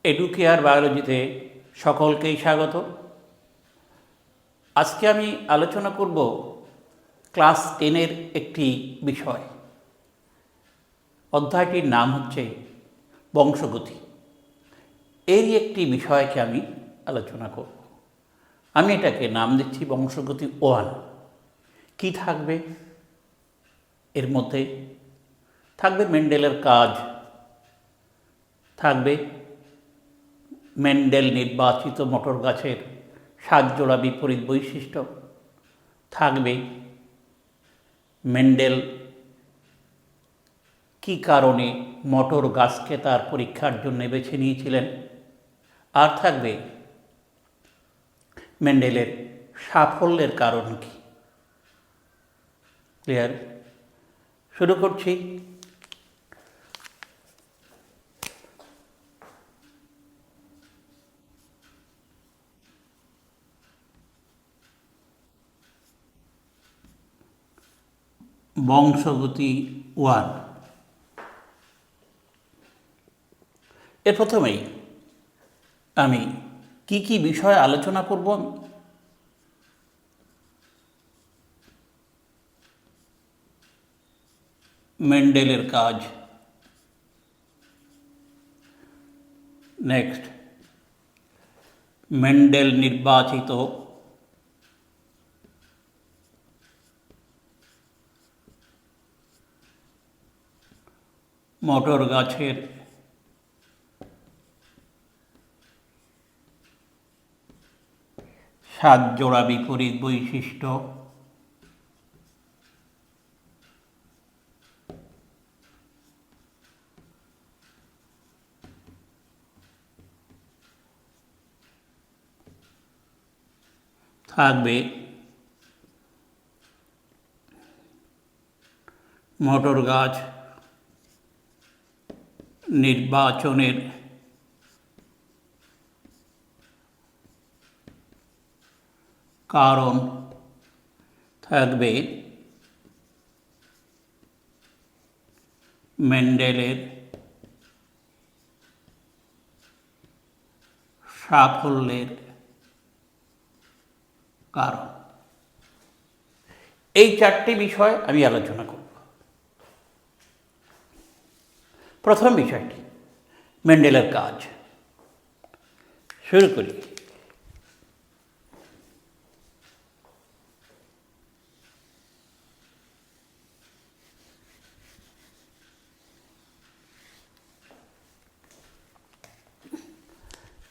Educare বায়োলজিতে সকলকেই স্বাগত। আজকে আমি আলোচনা করব ক্লাস 10-এর একটি বিষয়। অধ্যায়টির নাম হচ্ছে বংশগতি। এরই একটি বিষয়কে আমি আলোচনা করব। আমি এটাকে নাম দিচ্ছি বংশগতি 1। কি থাকবে এর মধ্যে? থাকবে মেন্ডেলের কাজ, থাকবে মেন্ডেল নির্বাচিত মটর গাছের 7 জোড়া বিপরীত বৈশিষ্ট্য, থাকবে মেন্ডেল কী কারণে মটর গাছকে তার পরীক্ষার জন্য বেছে নিয়েছিলেন, আর থাকবে মেন্ডেলের সাফল্যের কারণ কী। ক্লিয়ার? শুরু করছি। বংশগতি 1। এর প্রথমেই আমি কি কি বিষয় আলোচনা করব। মেন্ডেলের কাজ, নেক্সট মেন্ডেল নির্বাচিত মটর গাছের 7 জোড়া বিপরীত বৈশিষ্ট্য, থাকবে মটর গাছ নির্বাচনের কারণ, থাকবে মেন্ডেলের সাফল্যের কারণ। এই 4টি বিষয় আমি আলোচনা করব। প্রথম বিষয়টি মেন্ডেলের কাজ। শুরু করি।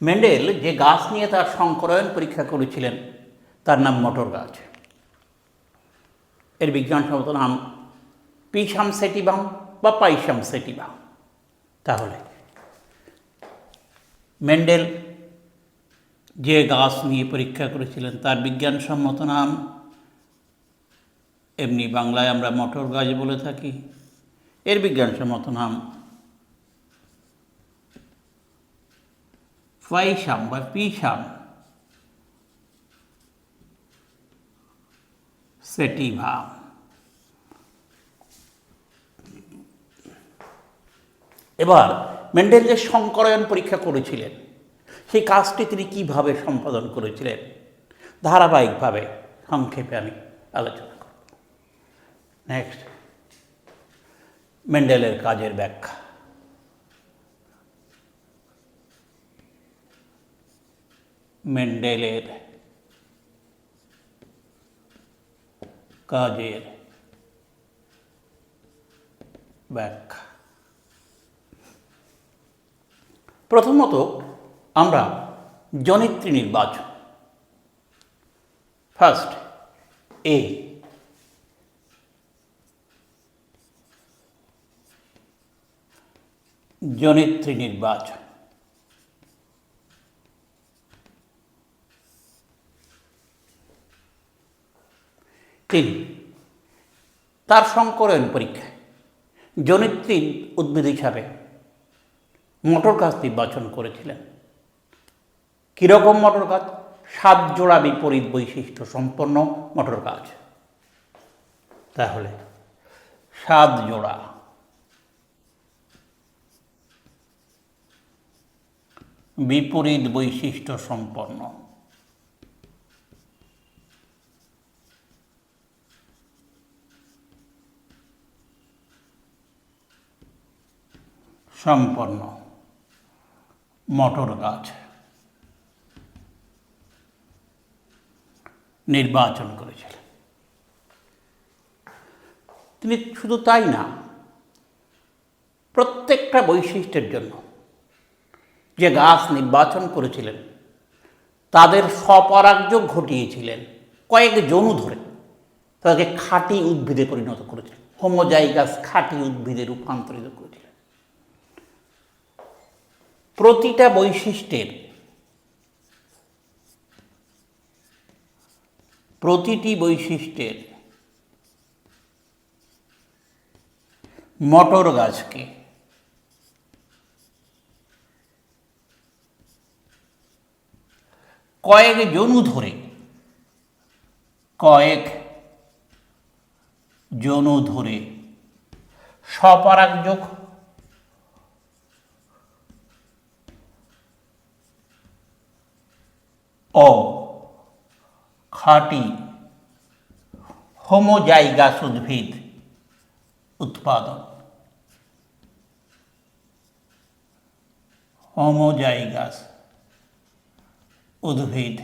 মেন্ডেল যে গাছ নিয়ে তার সংকরায়ন পরীক্ষা করেছিলেন তার নাম মটর গাছ। এর বিজ্ঞানসম্মত নাম পিসাম সেটিভাম বা পাইসাম সেটিভাম। তাহলে মেন্ডেল যে গাছ নিয়ে পরীক্ষা করেছিলেন তার বিজ্ঞানসম্মত নাম, এমনি বাংলায় আমরা মটর গাছ বলে থাকি, এর বিজ্ঞানসম্মত নাম পাইসাম বা পিসাম সেটিভাম। এবার মেন্ডেল যে সংকরায়ন পরীক্ষা করেছিলেন সেই কাজটি তিনি কীভাবে সম্পাদন করেছিলেন ধারাবাহিকভাবে সংক্ষেপে আমি আলোচনা করব। নেক্সট মেন্ডেলের কাজের ব্যাখ্যা। মেন্ডেলের কাজের ব্যাখ্যা। প্রথমত আমরা জনিত্রী নির্বাচন, ফার্স্ট এ, জনিত্রী নির্বাচন। তিনি তার সংকরায়ন পরীক্ষায় জনিত্রী উদ্ভিদ হিসাবে মটর গাছ নির্বাচন করেছিলেন। কীরকম মটর গাছ? 7 জোড়া বিপরীত বৈশিষ্ট্য সম্পন্ন মটর গাছ। তাহলে 7 জোড়া বিপরীত বৈশিষ্ট্য সম্পন্ন। সম্পন্ন মটর গাছ নির্বাচন করেছিলেন। তিনি শুধু তাই না, প্রত্যেকটা বৈশিষ্ট্যের জন্য যে গাছ নির্বাচন করেছিলেন তাদের স্বপরাগযোগ ঘটিয়েছিলেন কয়েক জনু ধরে, তাদেরকে খাঁটি উদ্ভিদে পরিণত করেছিলেন, হোমোজাইগাস খাঁটি উদ্ভিদে রূপান্তরিত করেছিলেন। প্রতিটি বৈশিষ্ট্যের মটর গাছকে কয়েক জনু ধরে স্বপরাগযোগ ও খাঁটি হোমোজাইগাস উদ্ভিদ উৎপাদন। হোমোজাইগাস উদ্ভিদ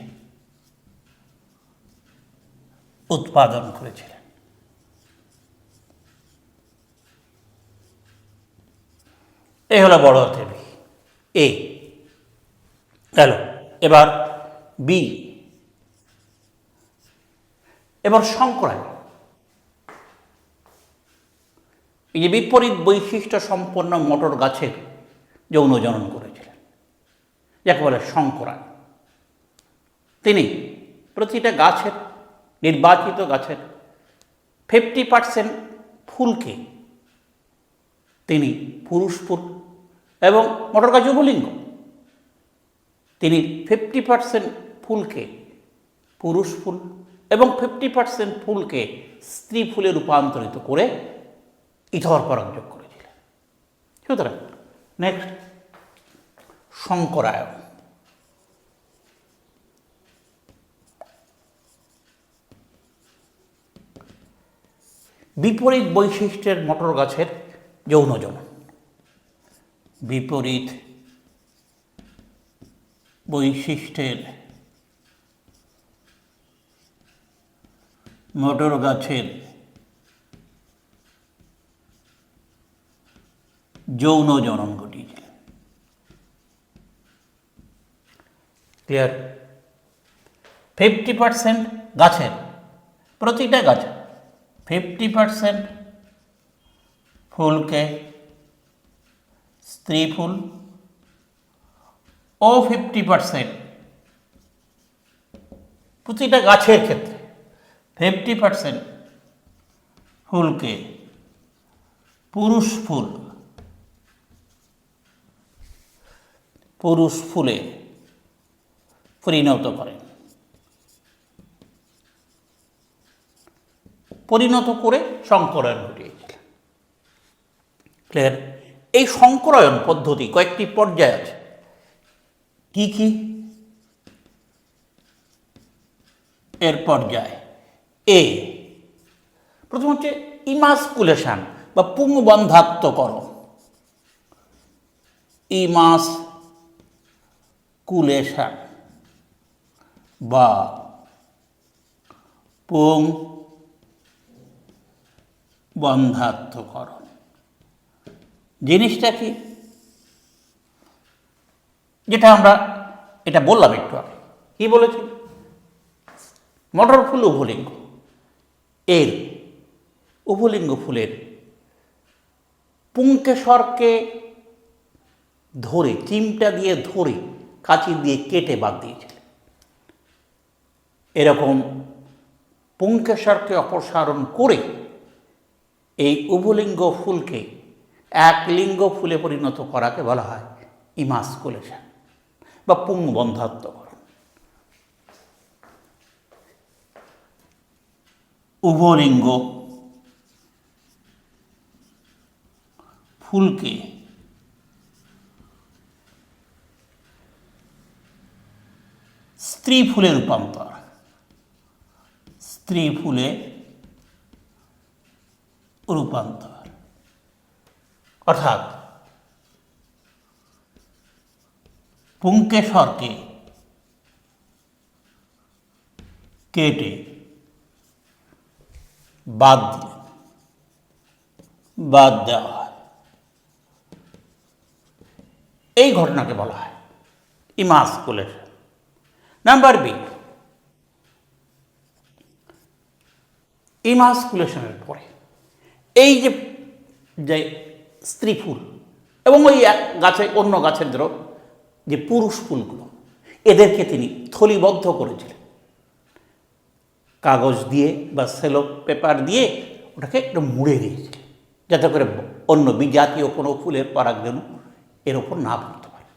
উৎপাদন করেছিলেন। এই হলো বড় হাতের বি। এ গেল, এবার বি। এবার সংকরায়ন। এই যে বিপরীত বৈশিষ্ট্য সম্পন্ন মটর গাছের যৌন জনন করেছিলেন, যাকে বলে সংকরায়ন। তিনি প্রতিটা গাছের, নির্বাচিত গাছের 50% ফুলকে তিনি পুরুষ ফুল, এবং মটর গাছ উভলিঙ্গ, তিনি 50% ফুলকে পুরুষ ফুল এবং 50% ফুলকে স্ত্রী ফুলে রূপান্তরিত করে ইথর পরাগযোগ করেছিলেন। সুতরাং নেক্সট, সংকরায়ন। বিপরীত বৈশিষ্ট্যের মটর গাছের যৌন জনন। বিপরীত বৈশিষ্ট্যের মটর গাছের যৌন জনন ঘটিয়েছিলেন। ক্লিয়ার? 50% গাছের, প্রতিটা গাছে 50% ফুলকে স্ত্রী ফুল ও 50% প্রতিটা গাছের ক্ষেত্রে 50% ফুলকে পুরুষ ফুলে পরিণত করেন, পরিণত করে সংকরায়ন ঘটিয়েছিলেন। ক্লিয়ার? এই সংকরায়ন পদ্ধতি কয়েকটি পর্যায় আছে। কি কি? এর পর্যায় এ, প্রথম হচ্ছে ইমাসকুলেশন বা পুংবন্ধাত্মকরণ। ইমাসকুলেশন বা পুং বন্ধাত্মকরণ জিনিসটা কি? যেটা আমরা এটা বললাম একটু আগে। কি বলেছি? মটর ফুল উভলিঙ্গ, এর উভলিঙ্গ ফুলের পুংকেশরকে ধরে, চিমটা দিয়ে ধরে, কাঁচি দিয়ে কেটে বাদ দিয়েছিলেন। এরকম পুংকেশরকে অপসারণ করে এই উভলিঙ্গ ফুলকে এক লিঙ্গ ফুলে পরিণত করাকে বলা হয় ইমাসকুলেশন বা পুংবন্ধাত্মকরণ। উভলিঙ্গ ফুলকে স্ত্রী ফুলে রূপান্তর, স্ত্রী ফুলে রূপান্তর, অর্থাৎ পুংকেশরকে কেটে বাদ দেওয়া হয়। এই ঘটনাকে বলা হয় ইমাস্কুলেশন। নাম্বার বি, ইমাস্কুলেশনের পরে এই যে স্ত্রী ফুল এবং ওই এক গাছে অন্য গাছের যে পুরুষ ফুলগুলো, এদেরকে তিনি থলিবদ্ধ করেছিলেন কাগজ দিয়ে বা সেলো পেপার দিয়ে, ওটাকে একটু মুড়ে দিয়েছিলেন যাতে করে অন্য বিজাতীয় কোনো ফুলের পরাগরেণু এর ওপর না পড়তে পারে।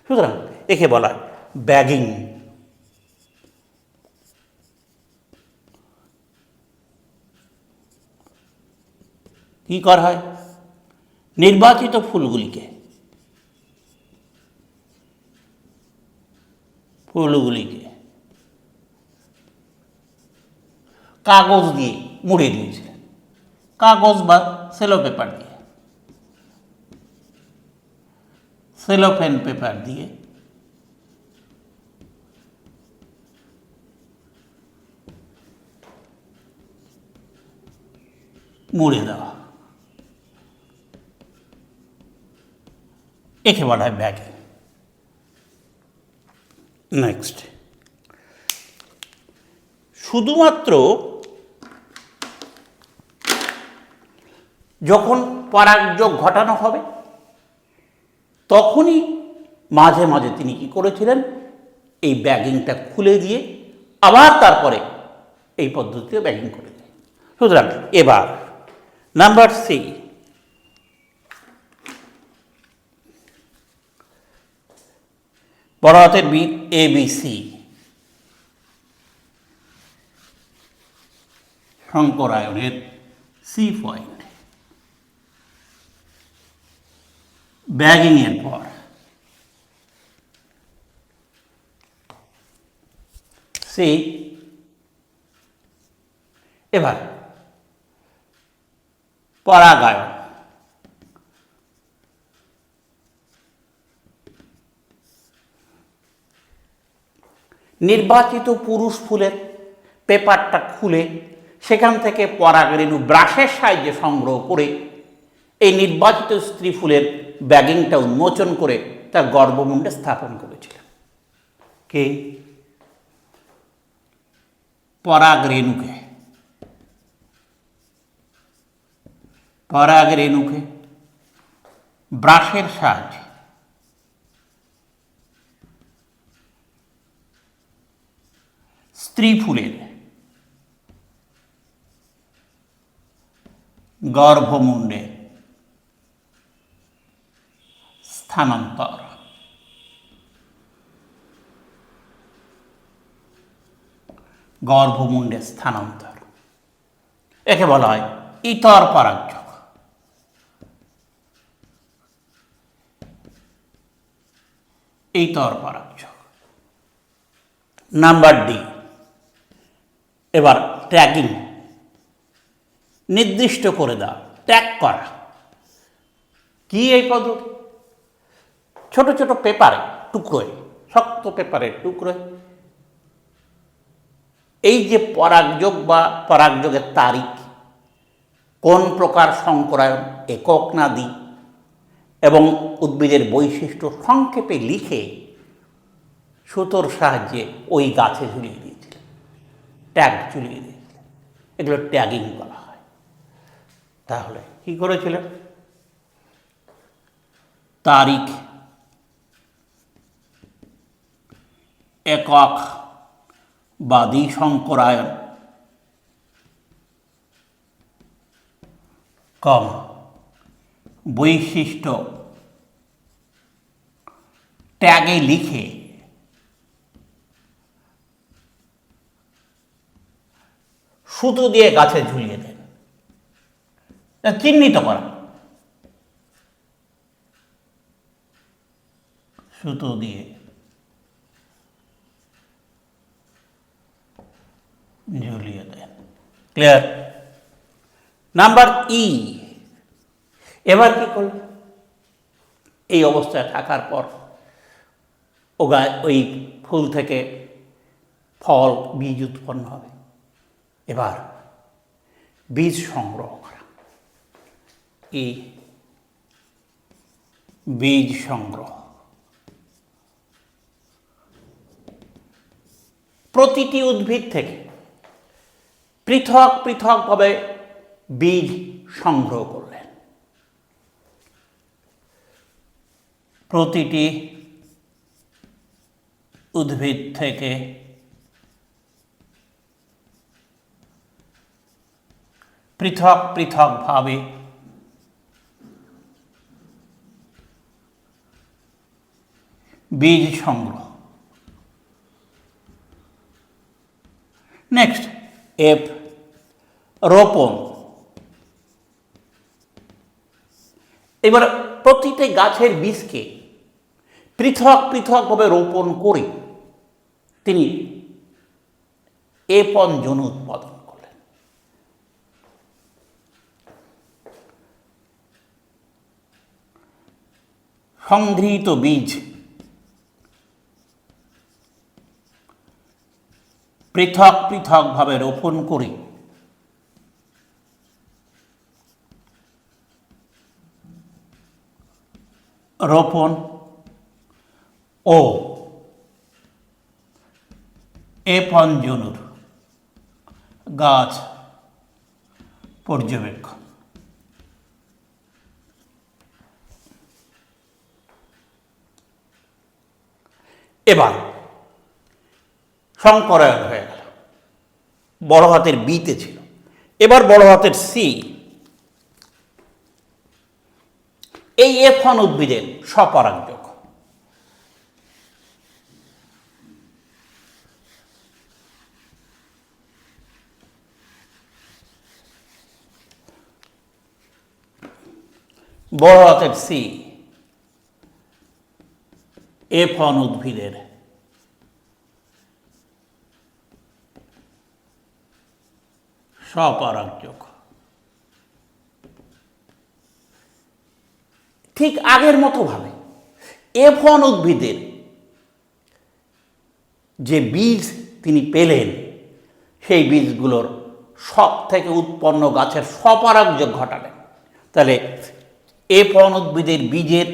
সুতরাং একে বলা হয় ব্যাগিং। কি করা হয়? নির্বাচিত ফুলগুলিকে কাগজ দিয়ে মুড়ে দিয়েছিলেন, কাগজ বা সেলো পেপার দিয়ে, সেলোফেন পেপার দিয়ে মুড়ে দেওয়া, একে বলা হয় ব্যাগিং। নেক্সট, শুধুমাত্র যখন পরাগযোগ ঘটানো হবে তখনই মাঝে মাঝে তিনি কি করেছিলেন, এই ব্যাগিংটা খুলে দিয়ে আবার তারপরে এই পদ্ধতিতে ব্যাগিং করে দেয়। সুতরাং এবার নাম্বার সি, বড় হাতের বি, ABC, শঙ্করায়নের সি পয়েন্ট, ব্যাগিং এর পর সি। এবার পরাগায়ন। নির্বাচিত পুরুষ ফুলের পেপারটা খুলে সেখান থেকে পরাগরেণু ব্রাশের সাহায্যে সংগ্রহ করে এই নির্বাচিত স্ত্রী ফুলের ব্যাগিংটা উন্মোচন করে তার গর্ভমুণ্ডে স্থাপন করেছিলেন। কে? পরাগরেণুকে ব্রাশের সাহায্যে স্ত্রী ফুলের গর্ভমুণ্ডে স্থানান্তর, গর্ভমুণ্ডে স্থানান্তর, একে বলা হয় ইতর পরাগযোগ। ইতর পরাগযোগ। নাম্বার ডি, এবার ট্যাগিং, নির্দিষ্ট করে দেওয়া, ট্যাগ করা। কি এই পদ্ধতি? ছোট ছোট পেপারে টুকরোয়, শক্ত পেপারের টুকরোয় এই যে পরাগযোগ বা পরাগযোগের তারিখ, কোন প্রকার শঙ্করায়ন, একক নাদি এবং উদ্ভিদের বৈশিষ্ট্য সংক্ষেপে লিখে সুতোর সাহায্যে ওই গাছে ঝুলিয়ে দিয়েছিলেন, ট্যাগ ঝুলিয়ে দিয়েছিলেন। এগুলো ট্যাগিং বলা হয়। তাহলে কি করেছিলেন? তারিখ, একক বা দ্বিশঙ্করায়ন, বৈশিষ্ট্য ট্যাগে লিখে সুতো দিয়ে গাছে ঝুলিয়ে দেন, চিহ্নিত করা, সুতো দিয়ে ক্লিয়ার? নাম্বার ই, এবার কি করলেন? এই অবস্থায় থাকার পর ওই ফুল থেকে ফল, বীজ উৎপন্ন হবে। এবার বীজ সংগ্রহ করা, এই বীজ সংগ্রহ। প্রতিটি উদ্ভিদ থেকে পৃথক পৃথকভাবে বীজ সংগ্রহ করলেন। প্রতিটি উদ্ভিদ থেকে পৃথক পৃথকভাবে বীজ সংগ্রহ। নেক্সট এফ, রোপণ। এবার প্রতিটি গাছের বীজকে পৃথক পৃথকভাবে রোপণ করে তিনি এপন জনু উৎপাদন করলেন। সংগৃহীত বীজ পৃথক পৃথকভাবে রোপণ করে রোপণ ও এপন জনুর গাছ পর্যবেক্ষণ। এবার সংকরায়ন হয়ে গেল, বড় হাতের বিতে ছিল। এবার বড় হাতের সি, এই এফন উদ্ভিদের স্বপরাগযোগ। বড় হাতের সি, এফন উদ্ভিদের স্বপরাগযোগ। ঠিক আগের মতো ভাবে এফন উদ্ভিদের যে বীজ তিনি পেলেন, সেই বীজগুলোর সব থেকে উৎপন্ন গাছের স্বপরাগযোগ ঘটালেন। তাহলে এফন উদ্ভিদের বীজের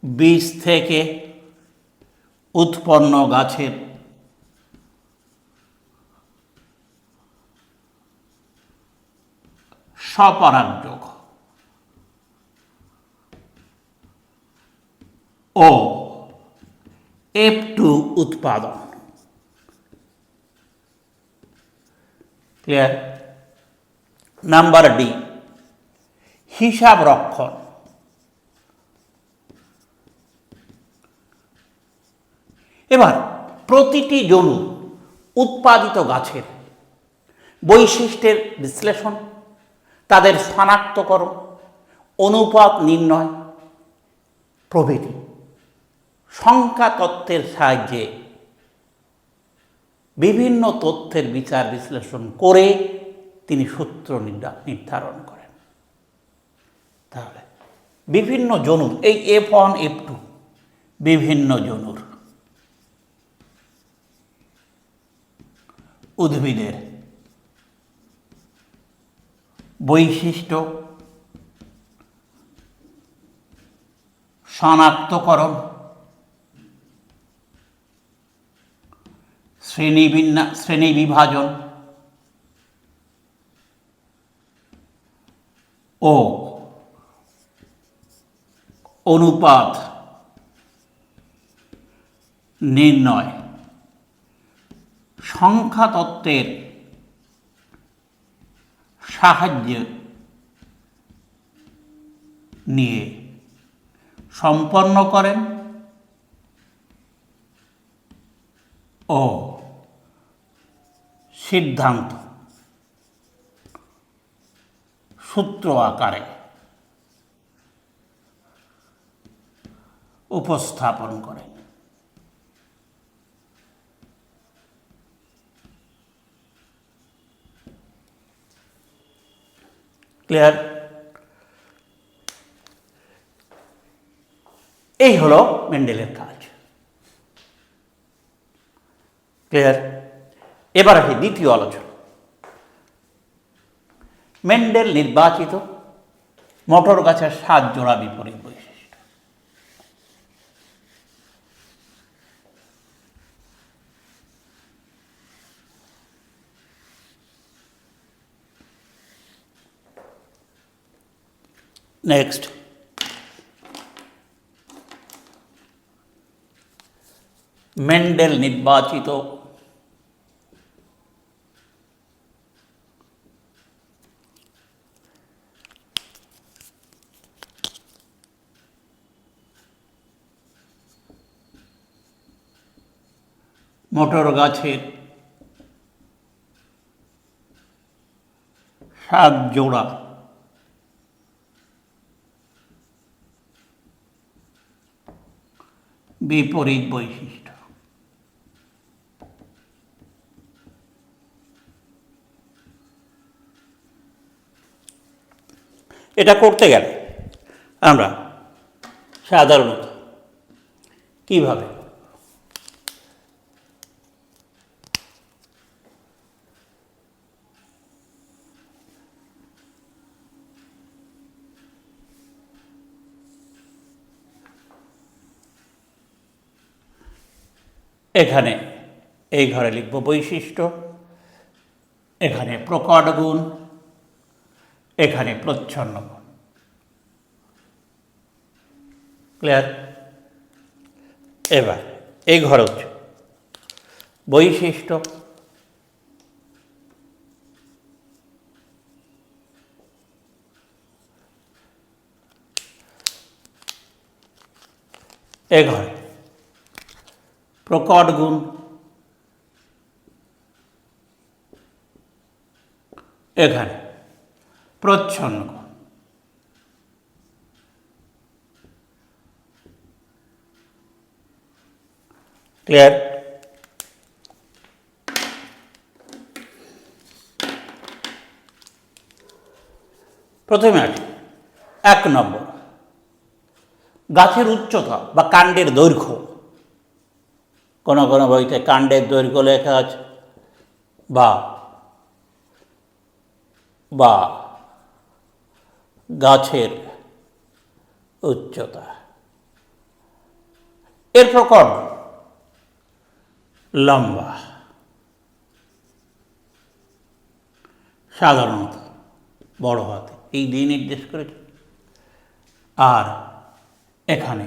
বীজ থেকে উৎপন্ন গাছের স্বপরাগযোগ ও F2 উৎপাদন। ক্লিয়ার? নাম্বার ডি, হিসাব রক্ষণ। এবার প্রতিটি জনু উৎপাদিত গাছের বৈশিষ্ট্যের বিশ্লেষণ, তাদের শনাক্তকরণ, অনুপাত নির্ণয় প্রভৃতি সংখ্যা তত্ত্বের সাহায্যে বিভিন্ন তথ্যের বিচার বিশ্লেষণ করে তিনি সূত্র নির্ধারণ করেন। তাহলে বিভিন্ন জনুর, এই F1 F2 বিভিন্ন জনুর উদ্ভিদের বৈশিষ্ট্য শনাক্তকরণ, শ্রেণী বিভাজন ও অনুপাত নির্ণয় সংখ্যা তত্ত্বের সাহায্য নিয়ে সম্পন্ন করেন ও সিদ্ধান্ত সূত্র আকারে উপস্থাপন করেন। ক্লিয়ার? এই হলো মেন্ডেলের কাজ। ক্লিয়ার? এবার আসি দ্বিতীয় আলোচনা। মেন্ডেল নির্বাচিত মটর গাছের 7 জোড়া বিপরীত বৈশিষ্ট্য। নেক্সট, মেন্ডেল নির্বাচিত মটর গাছের 7 জোড়া বিপরীত বৈশিষ্ট্য। এটা করতে গেলে আমরা সাধারণত কিভাবে এখানে এই ঘরে লিখব বৈশিষ্ট্য, এখানে প্রকট গুণ, এখানে প্রচ্ছন্ন গুণ। ক্লিয়ার? এবার এই ঘর হচ্ছে বৈশিষ্ট্য, এ ঘরে প্রকট গুণ, এখানে প্রচ্ছন্ন গুণ। ক্লিয়ার? প্রথমে আসি 1 নম্বর, গাছের উচ্চতা বা কাণ্ডের দৈর্ঘ্য। কোনো কোনো বইতে কাণ্ডের দৈর্ঘ্য লেখা আছে বা বা গাছের উচ্চতা। এর প্রকট লম্বা, সাধারণত বড় হাতে এই দিয়ে নির্দেশ করেছে। আর এখানে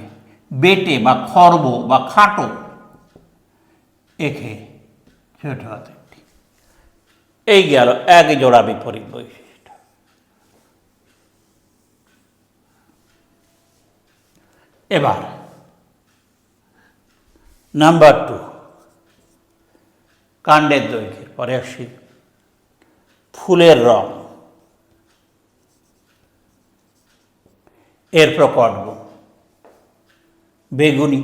বেটে বা খর্ব বা খাটো একে ছোট হাতে। এই গেল 1 জোড়া বিপরীত বৈশিষ্ট্য। এবার নাম্বার 2, কাণ্ডের দৈর্ঘ্যের পরে আসি ফুলের রং। এর প্রকট গুণ বেগুনি,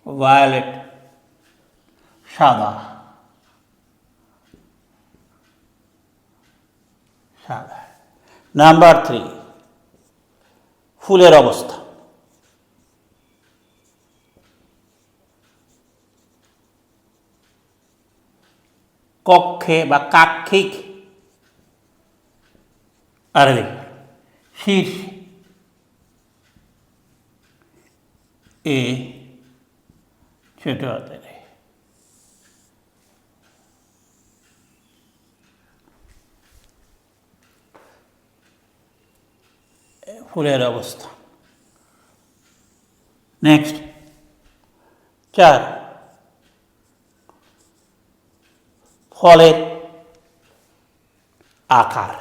ভায়োলেট, সাদা, সাদা। নাম্বার 3, ফুলের অবস্থা। কক্ষে বা কাক্ষিক, আর শীর্ষে এ ছোট হাতের। ফুলের অবস্থা। নেক্সট 4, ফলের আকার।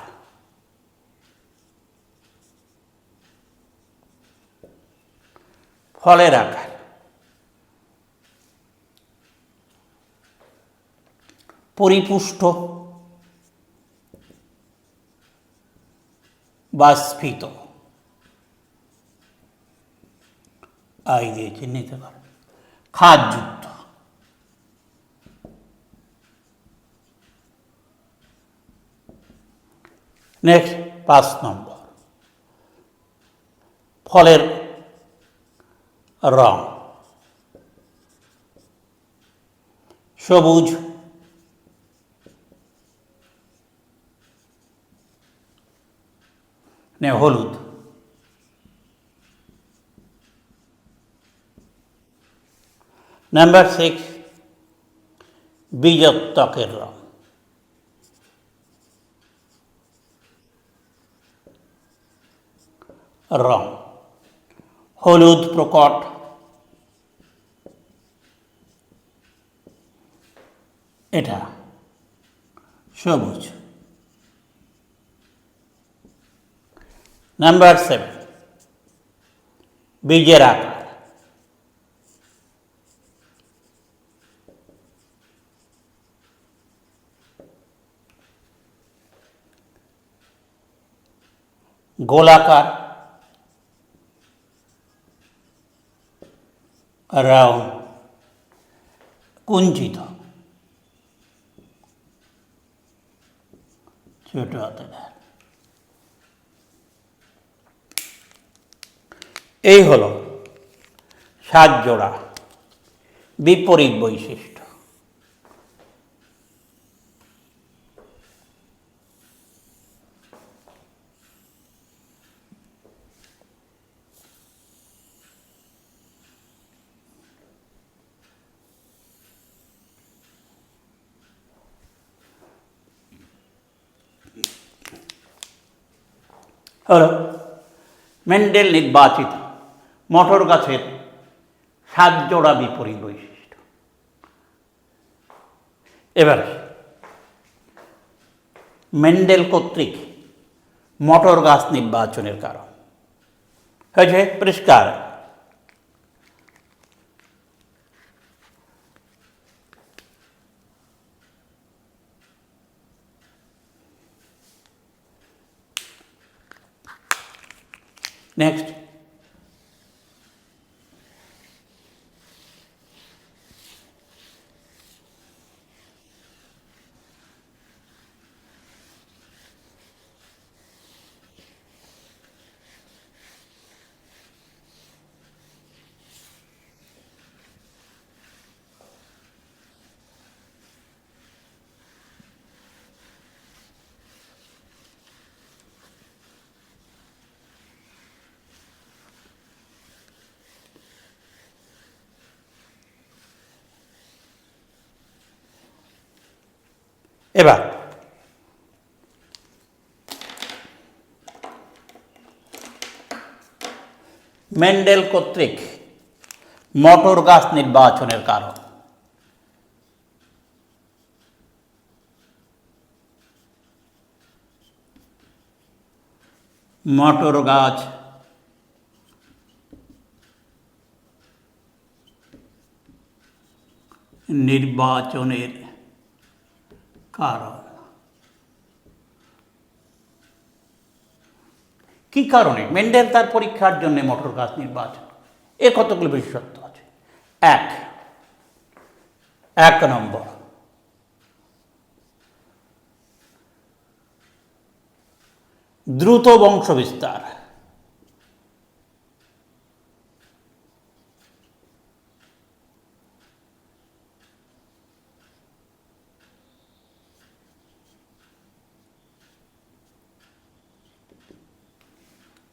ফলের আকার পরিপুষ্ট বা স্ফীত, আই দিয়ে চিহ্নিত করে। খাদযুক্ত, নেক্সট 5 নম্বর, ফলের রং সবুজ, হলুদ। নাম্বার 6, বীজের ত্বকের রং রং হলুদ প্রকট, এটা সবুজ। নাম্বার 7, বীজের আকার গোলাকার, রাউন্ড, কুঞ্চিত, ছোট হাতের। এই হলো 7 জোড়া বিপরীত বৈশিষ্ট্য। হলো মেন্ডেল নির্বাচিত মটর গাছের 7 জোড়া বিপরীত বৈশিষ্ট্য। এবার মেন্ডেল কর্তৃক মটর গাছ নির্বাচনের কারণ হয়েছে পরিষ্কার। নেক্সট, এবার মেন্ডেল কর্তৃক মটর গাছ নির্বাচনের কারণ। মটর গাছ নির্বাচনের কারণ কি কারণে মেন্ডেল তার পরীক্ষার জন্য মটর গাছ নির্বাচন? এর কতগুলো বিশেষত্ব আছে। 1 নম্বর, দ্রুত বংশবিস্তার।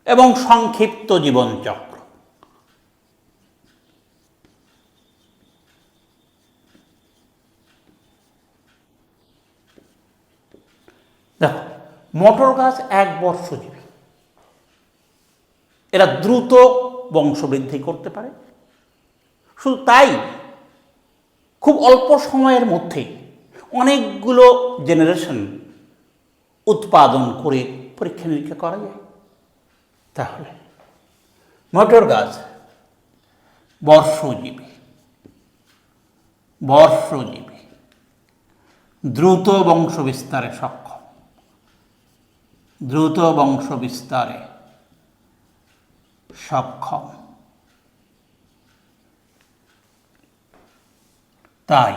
এবং সংক্ষিপ্ত জীবনচক্র। দেখো, মটর গাছ 1 বর্ষজীবী, এরা দ্রুত বংশবৃদ্ধি করতে পারে। শুধু তাই, খুব অল্প সময়ের মধ্যে অনেকগুলো জেনারেশন উৎপাদন করে পরীক্ষা নিরীক্ষা করা যায়। তাহলে মটর গাছ বর্ষজীবী, দ্রুত বংশবিস্তারে সক্ষম, তাই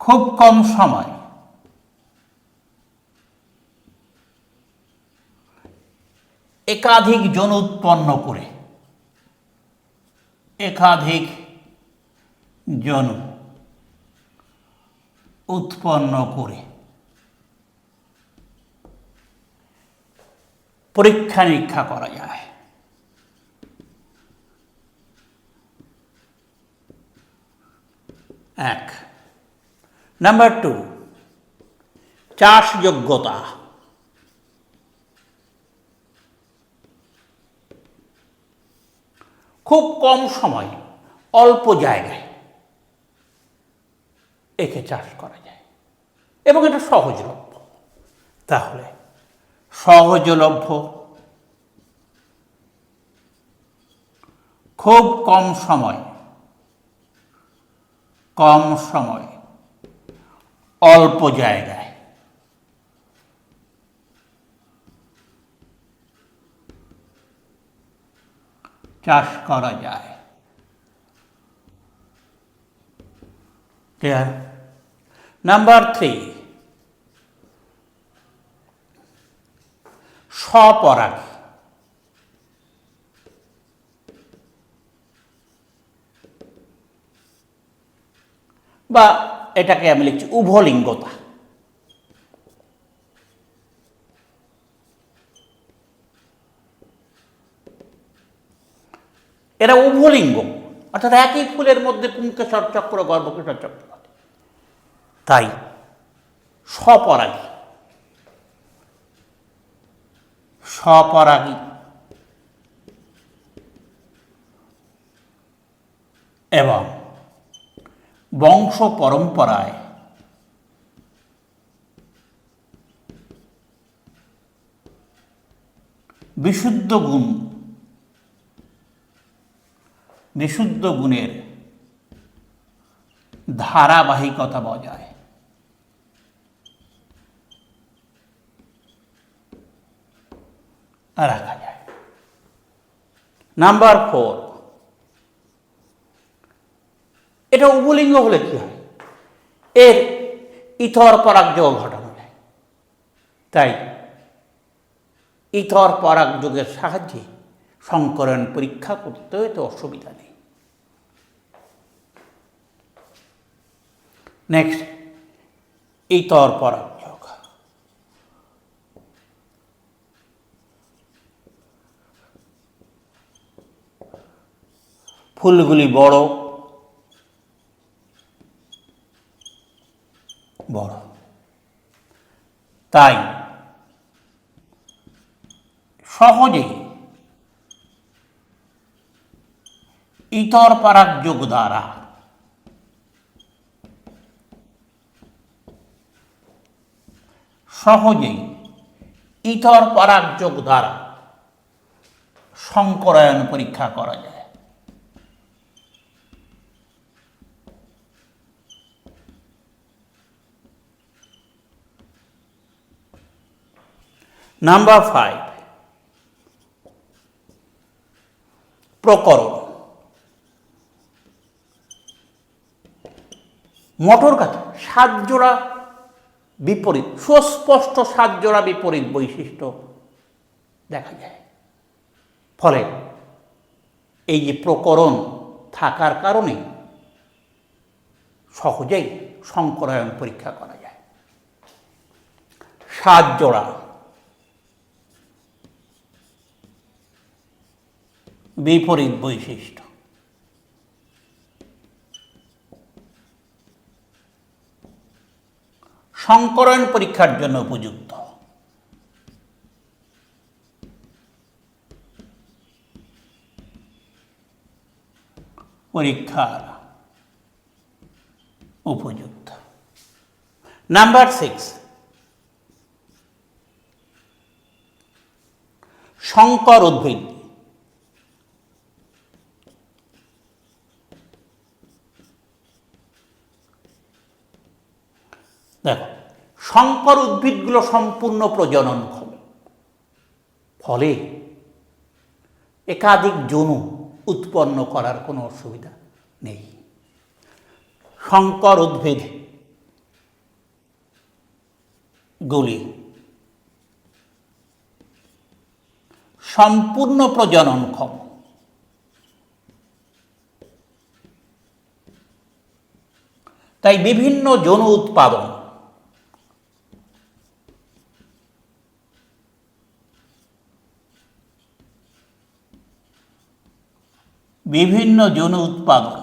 খুব কম সময় একাধিক যৌন উৎপন্ন করে, একাধিক যৌন উৎপন্ন করে পরীক্ষা নিরীক্ষা করা যায়। এক। নাম্বার 2, চাষযোগ্যতা। খুব কম সময়, অল্প জায়গায় একে চাষ করা যায় এবং এটা সহজলভ্য। তাহলে সহজলভ্য, খুব কম সময়, অল্প জায়গায় চাষ করা যায়। ক্লিয়ার? নাম্বার 3, স্বপরাগী। বা এটাকে আমি লিখছি উভলিঙ্গতা। এরা উভলিঙ্গ, অর্থাৎ একই ফুলের মধ্যে পুংকেশর চক্র, গর্ভকেশর চক্র, তাই স্বপরাগী। স্বপরাগী এবং বংশ পরম্পরায় বিশুদ্ধ গুণের ধারাবাহিকতা বজায় রাখা যায়। নাম্বার 4, এটা উভলিঙ্গ হলে কি হয়? এর ইথর পরাগযোগ ঘটানো যায়। তাই ইথর পরাগযোগের সাহায্যে সংকরণ পরীক্ষা করতে তো অসুবিধা নেই। নেক্সট, ইথর পরাগযোগ। ফুলগুলি বড়, তাই সহজেই ইথর পরাগযোগ দ্বারা সংকরায়ন পরীক্ষা করা যায়। নাম্বার 5, প্রকরণ। মটর গাছে 7 জোড়া বিপরীত, সুস্পষ্ট 7 জোড়া বিপরীত বৈশিষ্ট্য দেখা যায়। ফলে এই যে প্রকরণ থাকার কারণে সহজেই সংকরায়ন পরীক্ষা করা যায়। 7 জোড়া বিপরীত বৈশিষ্ট্য সংকরণ পরীক্ষার জন্য উপযুক্ত। নাম্বার 6, সংকর উদ্ভিদ। দেখো, সংকর উদ্ভিদগুলো সম্পূর্ণ প্রজননক্ষম, ফলে একাধিক যৌন উৎপন্ন করার কোনো অসুবিধা নেই। সংকর উদ্ভিদ গুলি সম্পূর্ণ প্রজননক্ষম। তাই বিভিন্ন যৌন উৎপাদন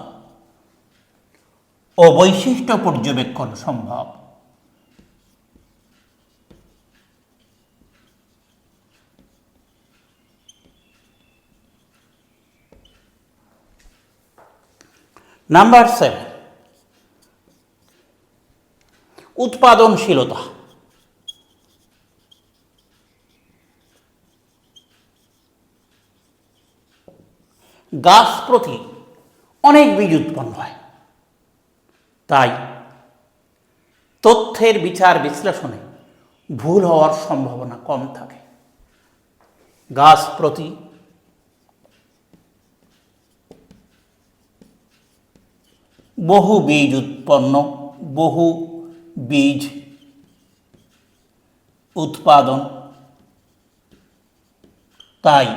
ও বৈশিষ্ট্য পর্যবেক্ষণ সম্ভব। নাম্বার 7, উৎপাদনশীলতা। গাছ প্রতি অনেক বীজ উৎপন্ন হয়, তাই তথ্যের বিচার বিশ্লেষণে ভুল হওয়ার সম্ভাবনা কম থাকে। গাছ প্রতি বহু বীজ উৎপাদন, তাই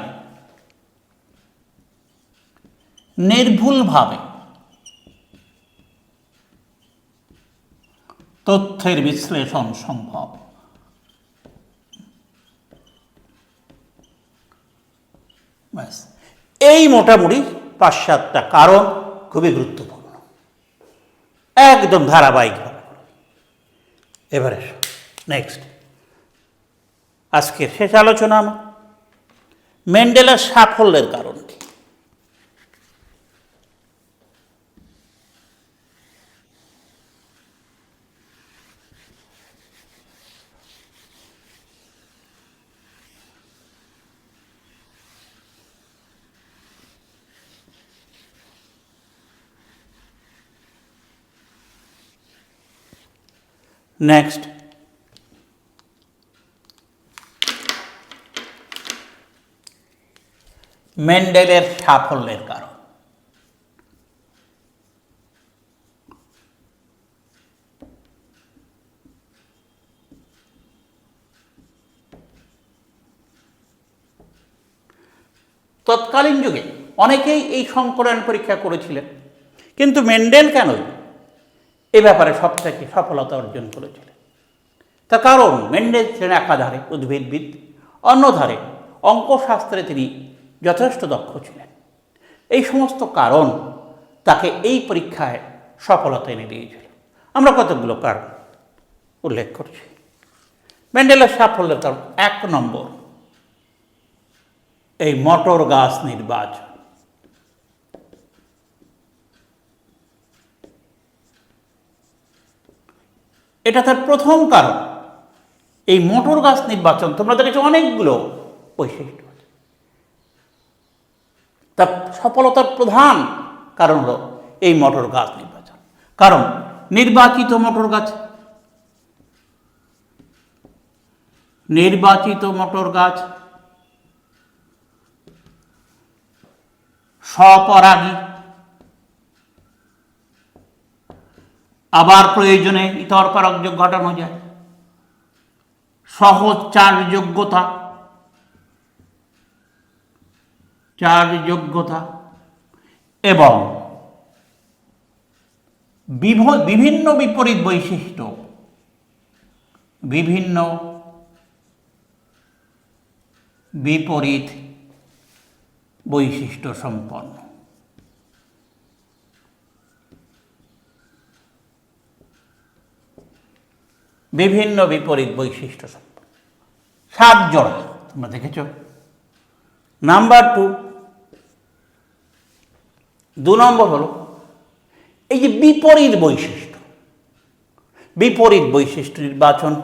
নির্ভুলভাবে তথ্যের বিশ্লেষণ সম্ভব। ব্যাস, এই মোটামুটি 5-7টা কারণ খুবই গুরুত্বপূর্ণ, একদম ধারাবাহিকভাবে। এবারে নেক্সট, আজকের শেষ আলোচনা, মেন্ডেলের সাফল্যের কারণ কি। নেক্সট, মেন্ডেলের সাফল্যের কারণ। তৎকালীন যুগে অনেকেই এই সংকলন পরীক্ষা করেছিলেন, কিন্তু মেন্ডেল কেন এ ব্যাপারে সবথেকে সফলতা অর্জন করেছিলেন? তার কারণ মেন্ডেল ছিলেন একাধারে উদ্ভিদবিদ, অন্যধারে অঙ্কশাস্ত্রে তিনি যথেষ্ট দক্ষ ছিলেন। এই সমস্ত কারণ তাকে এই পরীক্ষায় সফলতা এনে দিয়েছিল। আমরা কতগুলো কারণ উল্লেখ করছি। মেন্ডেলের সাফল্যের কারণ 1 নম্বর, এই মটর গাছ নির্বাচন। এটা তার প্রথম কারণ। এই মটর গাছ নির্বাচন, তোমরা দেখেছো অনেকগুলো বৈশিষ্ট্য, তার সফলতার প্রধান কারণ হলো এই মটর গাছ নির্বাচন। কারণ নির্বাচিত মটর গাছ স্বপরাগী, আবার প্রয়োজনে ইতর পরাগযোগ ঘটানো যায়, সহজ চার্জযোগ্যতা এবং বিভিন্ন বিপরীত বৈশিষ্ট্য সম্পন্ন। বিভিন্ন বিপরীত বৈশিষ্ট্য সম্পন্ন 7 জোড়া তোমরা দেখেছ। নাম্বার 2 নম্বর হলো এই যে বিপরীত বৈশিষ্ট্য নির্বাচন।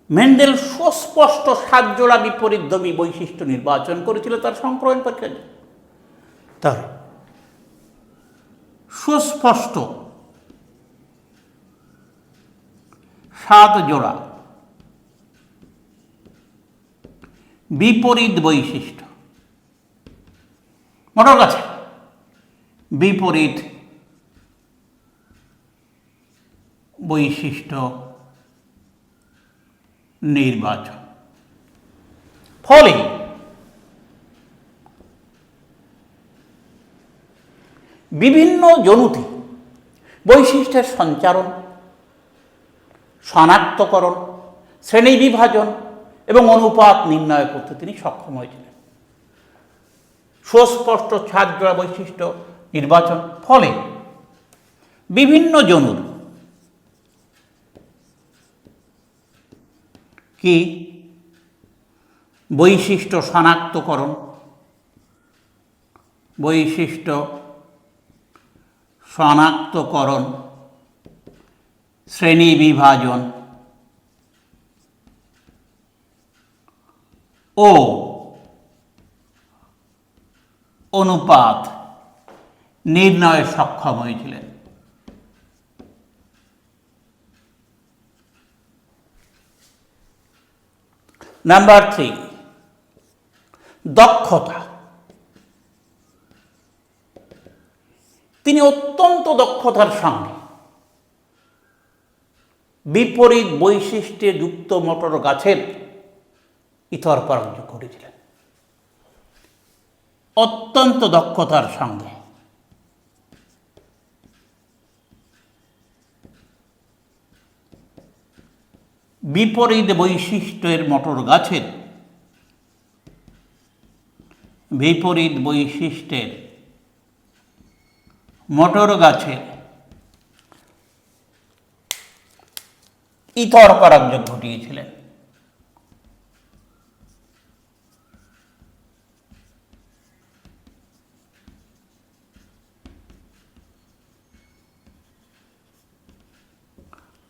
মেন্ডেল সুস্পষ্ট 7 জোড়া বিপরীতধর্মী বৈশিষ্ট্য নির্বাচন করেছিল তার সংকলন পরীক্ষায়। তার সুস্পষ্ট 7 জোড়া বিপরীত বৈশিষ্ট্য মোটর গাছে বিপরীত বৈশিষ্ট্য নির্বাচন। ফলে বিভিন্ন জনুতে বৈশিষ্ট্যের সঞ্চারণ, শনাক্তকরণ, শ্রেণীবিভাজন এবং অনুপাত নির্ণয় করতে তিনি সক্ষম হয়েছিলেন। সুস্পষ্ট ছাদজোড়া বৈশিষ্ট্য নির্বাচন ফলে বিভিন্ন জনুর কি বৈশিষ্ট্য শনাক্তকরণ, বৈশিষ্ট্য শনাক্তকরণ, শ্রেণী বিভাজন ও অনুপাত নির্ণয়ে সক্ষম হয়েছিলেন। নাম্বার 3, দক্ষতা। তিনি অত্যন্ত দক্ষতার সঙ্গে বিপরীত বৈশিষ্ট্যে যুক্ত মোটর গাছের ইতর পরাগযোগ ঘটিয়েছিলেন। অত্যন্ত দক্ষতার সঙ্গে বিপরীত বৈশিষ্ট্যের মোটর গাছের বিপরীত বৈশিষ্ট্যের মোটর গাছের ইতর পরাগযোগ ঘটিয়েছিলেন।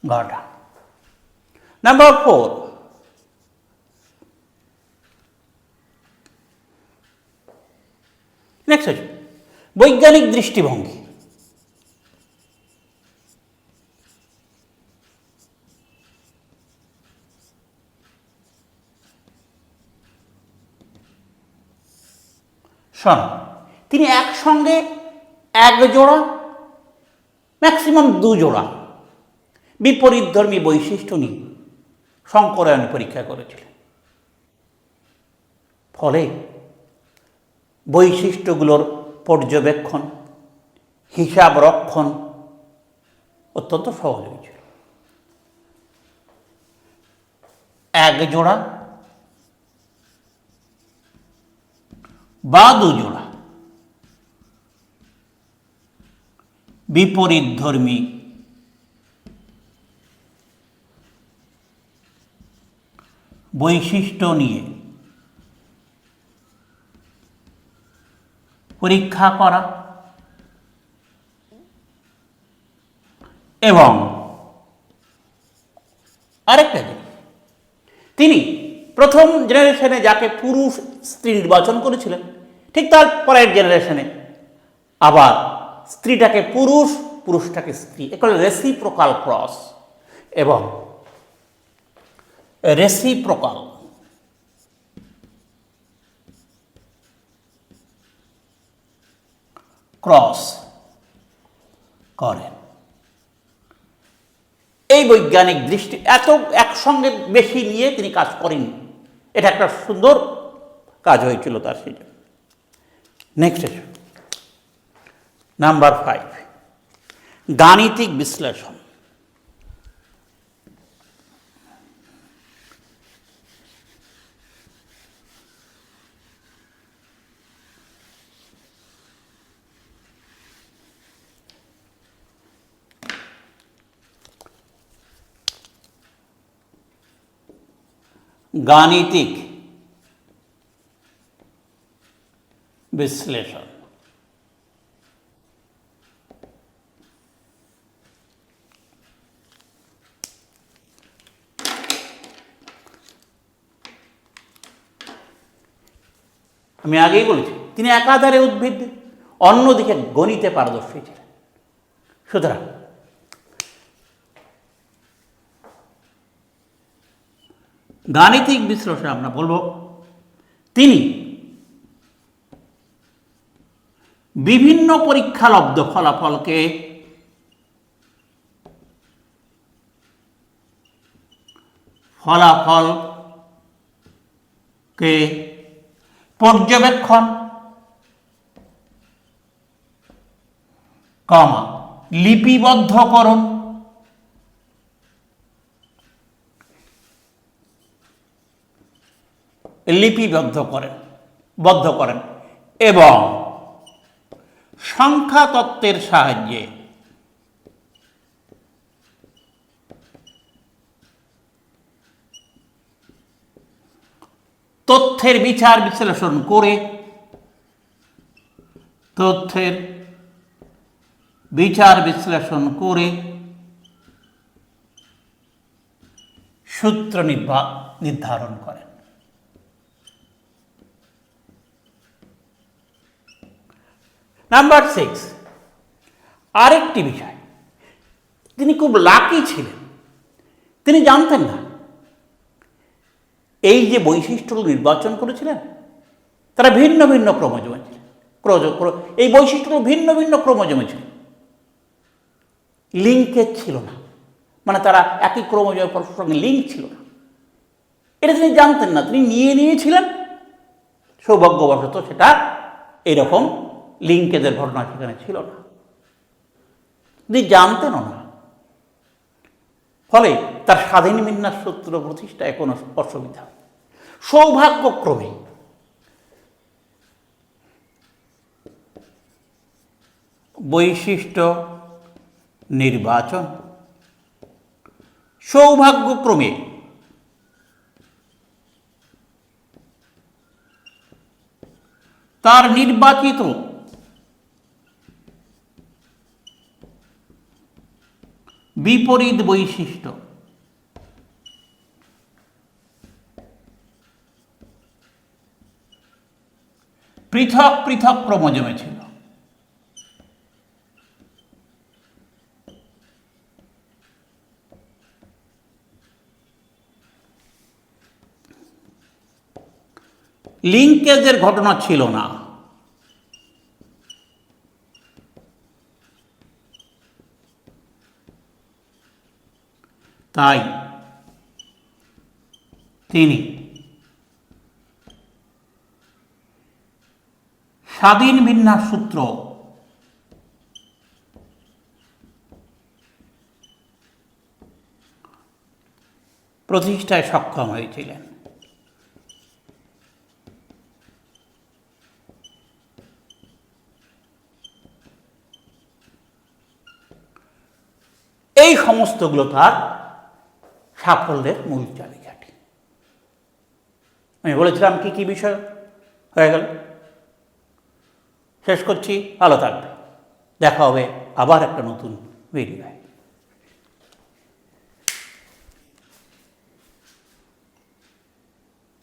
ঘটা। নাম্বার 4, নেক্সট হচ্ছে বৈজ্ঞানিক দৃষ্টিভঙ্গি। শোন, তিনি একসঙ্গে এক জোড়া ম্যাক্সিমাম 2 জোড়া বিপরীতধর্মী বৈশিষ্ট্য নিয়ে সংকরায়ন পরীক্ষা করেছিলেন। ফলে বৈশিষ্ট্যগুলোর পর্যবেক্ষণ, হিসাব রক্ষণ অত্যন্ত সহজ হয়েছিল। এক জোড়া বা 2 জোড়া বিপরীতধর্মী বৈশিষ্ট্য নিয়ে পরীক্ষা করা এবং আরেকটা জিনিস, তিনি প্রথম জেনারেশনে যাকে পুরুষ স্ত্রী নির্বাচন করেছিলেন, ঠিক তার পরের জেনারেশনে আবার স্ত্রীটাকে পুরুষ, পুরুষটাকে স্ত্রী, এগুলো রেসিপ্রোকাল ক্রস এবং রেসিপ্রোকাল ক্রস করেন। এই বৈজ্ঞানিক দৃষ্টি এত একসঙ্গে বেশি নিয়ে তিনি কাজ করেননি, এটা একটা সুন্দর কাজ হয়েছিল তার সেই জন্য। নেক্সট নাম্বার 5, গাণিতিক বিশ্লেষণ। গাণিতিক বিশ্লেষণ। আমি আগেই বলেছি তিনি একাধারে উদ্ভিদ, অন্যদিকে গণিতে পারদর্শী ছিলেন। সুতরাং গাণিতিক বিশ্লেষণ আমরা বলবো তিনি বিভিন্ন পরীক্ষালব্ধ ফলাফলকে পর্যবেক্ষণ, লিপিবদ্ধকরণ, বদ্ধ করেন এবং সংখ্যা তত্ত্বের সাহায্যে তথ্যের বিচার বিশ্লেষণ করে সূত্র নির্ধারণ করেন। নাম্বার 6, আরেকটি বিষয়, তিনি খুব লাকি ছিলেন। তিনি জানতেন না এই যে বৈশিষ্ট্যগুলো নির্বাচন করেছিলেন তারা ভিন্ন ভিন্ন ক্রোমোজোমে ছিলেন। এই বৈশিষ্ট্যগুলো ভিন্ন ভিন্ন ক্রোমোজোমে ছিল, লিঙ্কেজ ছিল না, মানে তারা একই ক্রোমোজোমের পরস্পর সঙ্গে লিঙ্ক ছিল না। এটা তিনি জানতেন না, তিনি নিয়েছিলেন। সৌভাগ্যবশত সেটা এরকম লিঙ্কেজের ঘটনা সেখানে ছিল না, তিনি জানতেনও না। ফলে তার স্বাধীন বিন্যাস সূত্র প্রতিষ্ঠায় কোনো অসুবিধা। সৌভাগ্যক্রমে বৈশিষ্ট্য নির্বাচন, সৌভাগ্যক্রমে তার নির্বাচিত বিপরীত বৈশিষ্ট্য পৃথক পৃথক ক্রোমোজোমে ছিল। লিঙ্কেজের ঘটনা ছিল না। তাই তিনি স্বাধীন বিন্যাস সূত্র প্রতিষ্ঠায় সক্ষম হয়েছিলেন। এই সমস্তগুলো তার সাফল্যের মূল চাবিকাঠি। আমি বলেছিলাম কি কি বিষয় হয়ে গেল। শেষ করছি, ভালো থাকবে, দেখা হবে আবার একটা নতুন ভিডিওয়।